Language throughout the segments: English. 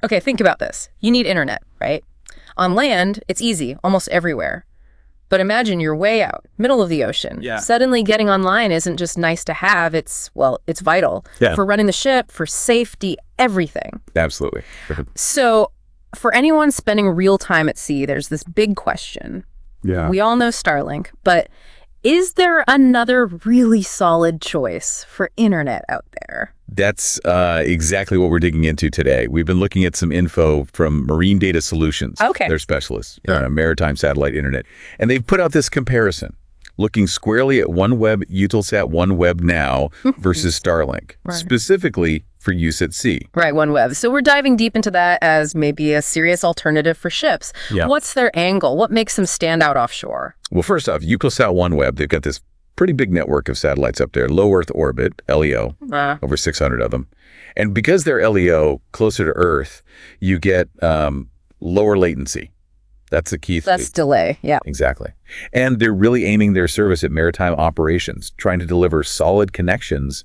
Okay, think about this. You need internet, right? On land, it's easy, almost everywhere. But imagine you're way out, middle of the ocean. Yeah. Suddenly getting online isn't just nice to have, it's vital. Yeah. For running the ship, for safety, everything. Absolutely. So for anyone spending real time at sea, there's this big question. Yeah. We all know Starlink, but is there another really solid choice for internet out there? That's exactly what we're digging into today. We've been looking at some info from Marine Data Solutions. Okay. They're specialists in maritime satellite internet. And they've put out this comparison, looking squarely at OneWeb, Eutelsat OneWeb now versus Starlink, specifically for use at sea. Right, OneWeb. So we're diving deep into that as maybe a serious alternative for ships. Yeah. What's their angle? What makes them stand out offshore? Well, first off, Eutelsat OneWeb, they've got this pretty big network of satellites up there, low Earth orbit, LEO, over 600 of them. And because they're LEO, closer to Earth, you get lower latency. That's the key thing. That's delay, yeah. Exactly. And they're really aiming their service at maritime operations, trying to deliver solid connections,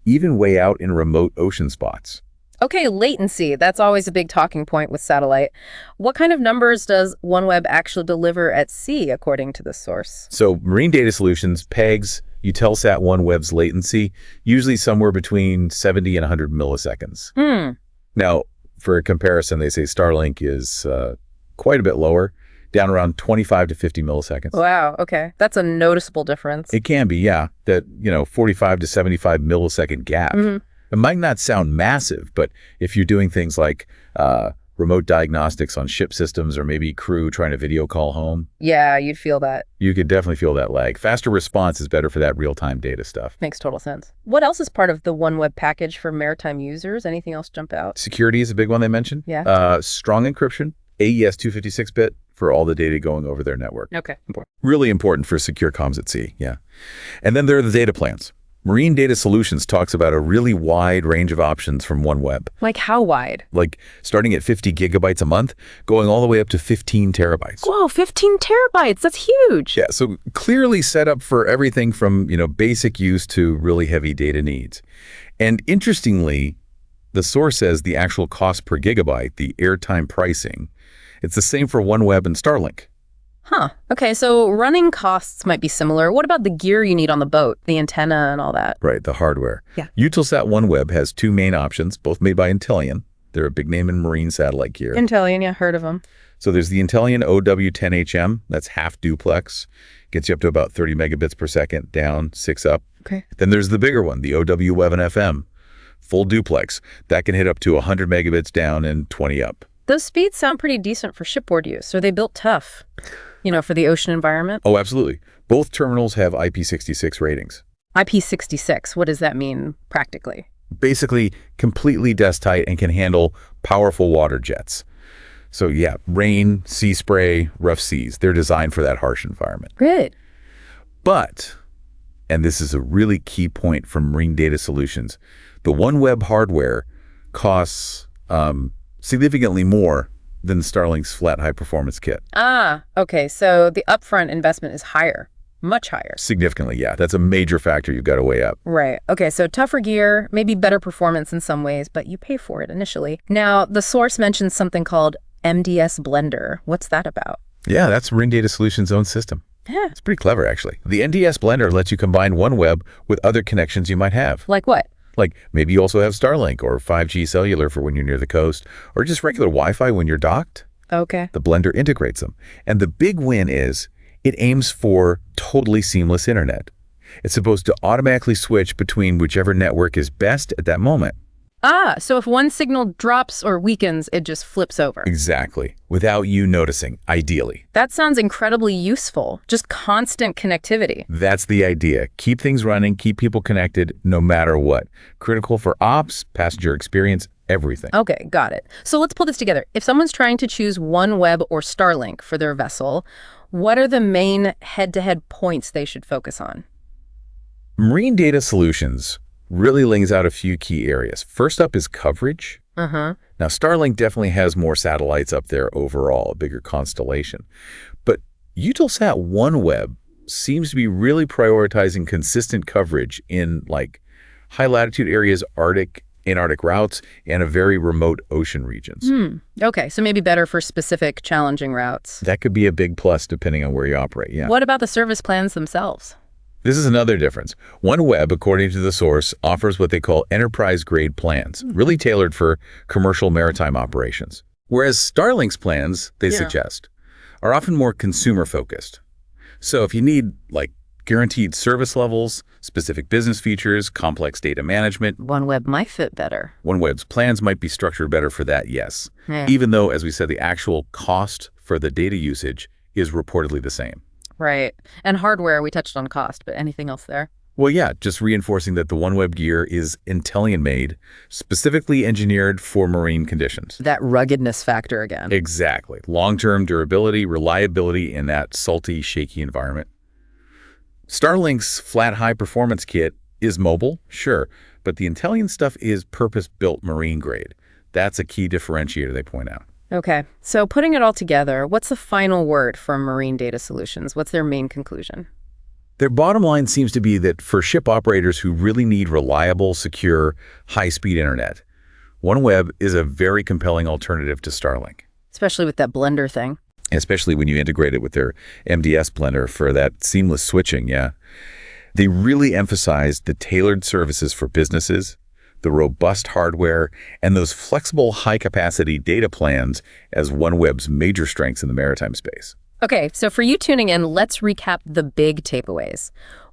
even way out in remote ocean spots. Okay, latency. That's always a big talking point with satellite. What kind of numbers does OneWeb actually deliver at sea, according to this source? So Marine Data Solutions pegs Eutelsat OneWeb's latency, usually somewhere between 70 and 100 milliseconds. Now, for a comparison, they say Starlink is quite a bit lower, down around 25 to 50 milliseconds. Wow, okay. That's a noticeable difference. It can be, yeah. That, 45 to 75 millisecond gap. It might not sound massive, but if you're doing things like remote diagnostics on ship systems or maybe crew trying to video call home. Yeah, you'd feel that. You could definitely feel that lag. Faster response is better for that real-time data stuff. Makes total sense. What else is part of the OneWeb package for maritime users? Anything else jump out? Security is a big one they mentioned. Yeah. Strong encryption, AES 256-bit for all the data going over their network. Okay. Really important for secure comms at sea, yeah. And then there are the data plans. Marine Data Solutions talks about a really wide range of options from OneWeb. Like how wide? Like starting at 50 gigabytes a month, going all the way up to 15 terabytes. Whoa, 15 terabytes. That's huge. Yeah, so clearly set up for everything from, basic use to really heavy data needs. And interestingly, the source says the actual cost per gigabyte, the airtime pricing, it's the same for OneWeb and Starlink. Huh. Okay, so running costs might be similar. What about the gear you need on the boat, the antenna and all that? Right, the hardware. Yeah. Eutelsat OneWeb has two main options, both made by Intellian. They're a big name in marine satellite gear. Intellian, yeah, heard of them. So there's the Intellian OW10HM, that's half duplex, gets you up to about 30 megabits per second, down, 6 up. Okay. Then there's the bigger one, the OW11FM, full duplex. That can hit up to 100 megabits down and 20 up. Those speeds sound pretty decent for shipboard use. Are they built tough, for the ocean environment? Oh, absolutely. Both terminals have IP66 ratings. IP66, what does that mean practically? Basically, completely dust tight and can handle powerful water jets. So yeah, rain, sea spray, rough seas, they're designed for that harsh environment. Good. But, and this is a really key point from Marine Data Solutions, the OneWeb hardware costs significantly more than Starlink's flat high-performance kit. Ah, okay. So the upfront investment is higher, much higher. Significantly, yeah. That's a major factor you've got to weigh up. Right. Okay, so tougher gear, maybe better performance in some ways, but you pay for it initially. Now, the source mentions something called MDS Blender. What's that about? Yeah, that's Marine Data Solutions' own system. Yeah. It's pretty clever, actually. The NDS Blender lets you combine OneWeb with other connections you might have. Like what? Like maybe you also have Starlink or 5G cellular for when you're near the coast, or just regular Wi-Fi when you're docked. Okay. The Blender integrates them. And the big win is it aims for totally seamless internet. It's supposed to automatically switch between whichever network is best at that moment. Ah, so if one signal drops or weakens, it just flips over. Exactly. Without you noticing, ideally. That sounds incredibly useful. Just constant connectivity. That's the idea. Keep things running, keep people connected no matter what. Critical for ops, passenger experience, everything. Okay, got it. So let's pull this together. If someone's trying to choose OneWeb or Starlink for their vessel, what are the main head-to-head points they should focus on? Marine Data Solutions really lays out a few key areas. First up is coverage. Now, Starlink definitely has more satellites up there overall, a bigger constellation. But Eutelsat OneWeb seems to be really prioritizing consistent coverage in like high latitude areas, Arctic Antarctic routes, and a very remote ocean regions. Okay, so maybe better for specific challenging routes. That could be a big plus depending on where you operate, yeah. What about the service plans themselves? This is another difference. OneWeb, according to the source, offers what they call enterprise-grade plans, really tailored for commercial maritime operations. Whereas Starlink's plans, they suggest, are often more consumer-focused. So if you need, like, guaranteed service levels, specific business features, complex data management, OneWeb might fit better. OneWeb's plans might be structured better for that, yes. Even though, as we said, the actual cost for the data usage is reportedly the same. Right. And hardware, we touched on cost, but anything else there? Well, yeah, just reinforcing that the OneWeb gear is Intellian-made, specifically engineered for marine conditions. That ruggedness factor again. Exactly. Long-term durability, reliability in that salty, shaky environment. Starlink's flat high-performance kit is mobile, sure, but the Intellian stuff is purpose-built marine grade. That's a key differentiator, they point out. Okay, so putting it all together, what's the final word from Marine Data Solutions? What's their main conclusion? Their bottom line seems to be that for ship operators who really need reliable, secure, high-speed internet, OneWeb is a very compelling alternative to Starlink. Especially with that blender thing. Especially when you integrate it with their MDS blender for that seamless switching, yeah. They really emphasize the tailored services for businesses, the robust hardware, and those flexible high-capacity data plans as OneWeb's major strengths in the maritime space. Okay, so for you tuning in, let's recap the big takeaways.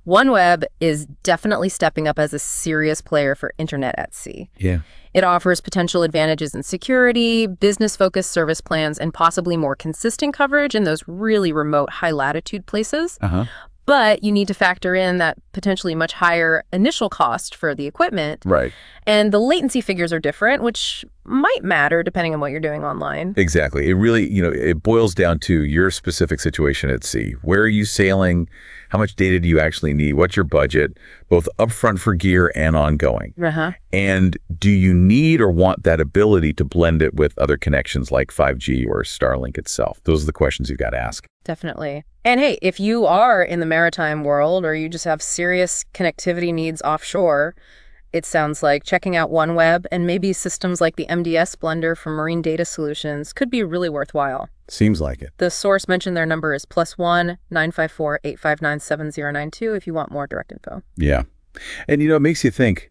OneWeb is definitely stepping up as a serious player for internet at sea. Yeah. It offers potential advantages in security, business-focused service plans, and possibly more consistent coverage in those really remote, high-latitude places. But you need to factor in that potentially much higher initial cost for the equipment. Right. And the latency figures are different, which might matter depending on what you're doing online. Exactly. It really, it boils down to your specific situation at sea. Where are you sailing? How much data do you actually need? What's your budget, both upfront for gear and ongoing? And do you need or want that ability to blend it with other connections like 5G or Starlink itself? Those are the questions you've got to ask. Definitely. And hey, if you are in the maritime world or you just have serious connectivity needs offshore, it sounds like checking out OneWeb and maybe systems like the MDS blender from Marine Data Solutions could be really worthwhile. Seems like it. The source mentioned their number is +1 954 859 7092 if you want more direct info. Yeah. And it makes you think,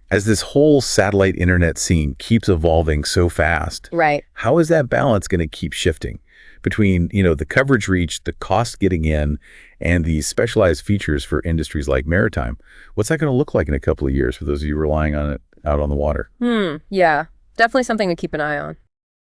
as this whole satellite internet scene keeps evolving so fast, right? How is that balance going to keep shifting between, the coverage reach, the cost getting in, and the specialized features for industries like maritime? What's that going to look like in a couple of years for those of you relying on it out on the water? Yeah, definitely something to keep an eye on.